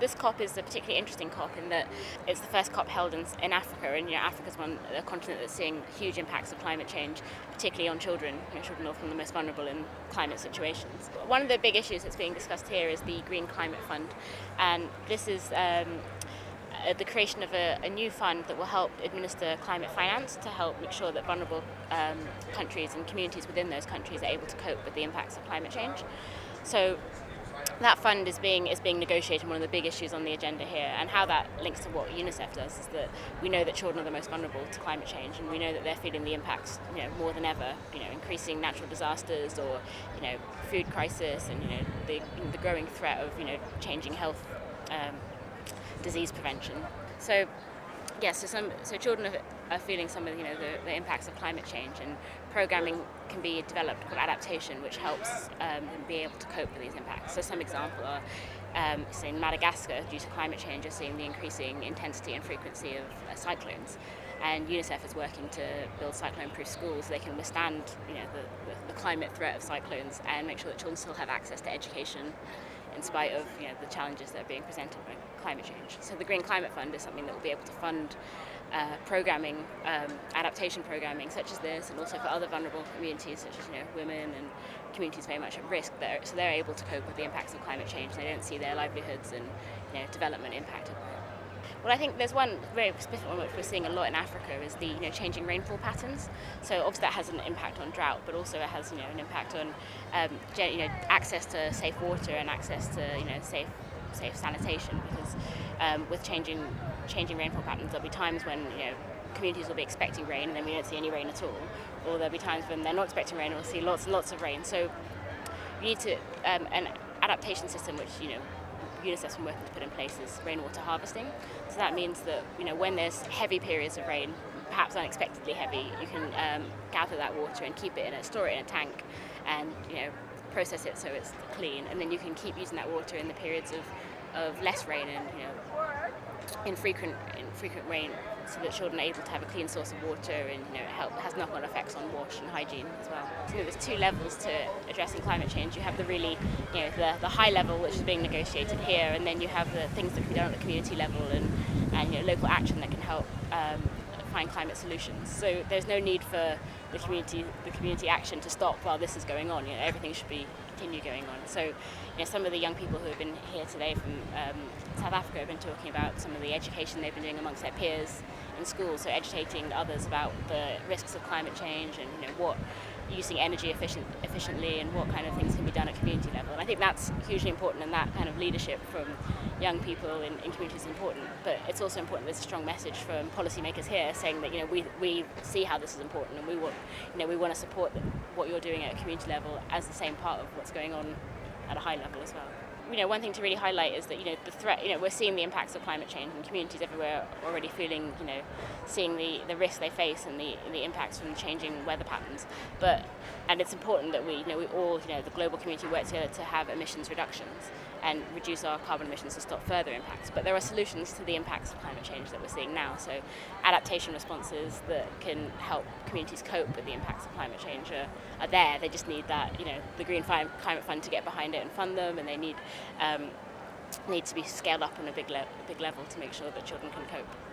this COP is a particularly interesting COP in that it's the first COP held in Africa, and Africa's a continent that's seeing huge impacts of climate change, particularly on children. Children are often the most vulnerable in climate situations. One of the big issues that's being discussed here is the Green Climate Fund, and this is the creation of a new fund that will help administer climate finance to help make sure that vulnerable countries and communities within those countries are able to cope with the impacts of climate change. So that fund is being negotiated, one of the big issues on the agenda here, and how that links to what UNICEF does is that we know that children are the most vulnerable to climate change, and we know that they're feeling the impacts more than ever, increasing natural disasters or food crisis, and the growing threat of changing health, disease prevention. So yes, so children are feeling some of the impacts of climate change, and programming can be developed called adaptation, which helps them be able to cope with these impacts. So some examples are, in Madagascar, due to climate change, you're seeing the increasing intensity and frequency of cyclones, and UNICEF is working to build cyclone-proof schools so they can withstand the climate threat of cyclones and make sure that children still have access to education in spite of the challenges that are being presented by climate change. So the Green Climate Fund is something that will be able to fund programming, adaptation programming such as this, and also for other vulnerable communities such as women and communities very much at risk, so they're able to cope with the impacts of climate change. They don't see their livelihoods and development impacted by it. Well, I think there's one very specific one which we're seeing a lot in Africa is the changing rainfall patterns. So obviously that has an impact on drought, but also it has an impact on access to safe water and access to safe sanitation. Because with changing rainfall patterns, there'll be times when communities will be expecting rain and then we don't see any rain at all, or there'll be times when they're not expecting rain and we'll see lots and lots of rain. So you need to an adaptation system which UNICEF's been working to put in place is rainwater harvesting. So that means that when there's heavy periods of rain, perhaps unexpectedly heavy, you can gather that water and store it in a tank, and process it so it's clean, and then you can keep using that water in the periods of less rain and infrequent rain, so that children are able to have a clean source of water, and has knock-on effects on wash and hygiene as well. So there's two levels to addressing climate change. You have the really the high level, which is being negotiated here, and then you have the things that can be done at the community level and local action that can help find climate solutions. So there's no need for the community action to stop while this is going on. Everything should continue going on. So some of the young people who have been here today from South Africa have been talking about some of the education they've been doing amongst their peers in school, so educating others about the risks of climate change and what using energy efficiently and what kind of things can be done at community level. And I think that's hugely important, and that kind of leadership from young people in communities is important. But it's also important there's a strong message from policymakers here saying that we see how this is important, and we want to support what you're doing at a community level as the same part of what's going on at a high level as well. One thing to really highlight is that the threat. We're seeing the impacts of climate change, and communities everywhere are already feeling, seeing the risks they face and the impacts from changing weather patterns. And it's important that we all, the global community, work together to have emissions reductions and reduce our carbon emissions to stop further impacts. But there are solutions to the impacts of climate change that we're seeing now. So adaptation responses that can help communities cope with the impacts of climate change are there. They just need that, the Green Climate Fund to get behind it and fund them, and they need to be scaled up on a big level to make sure that children can cope.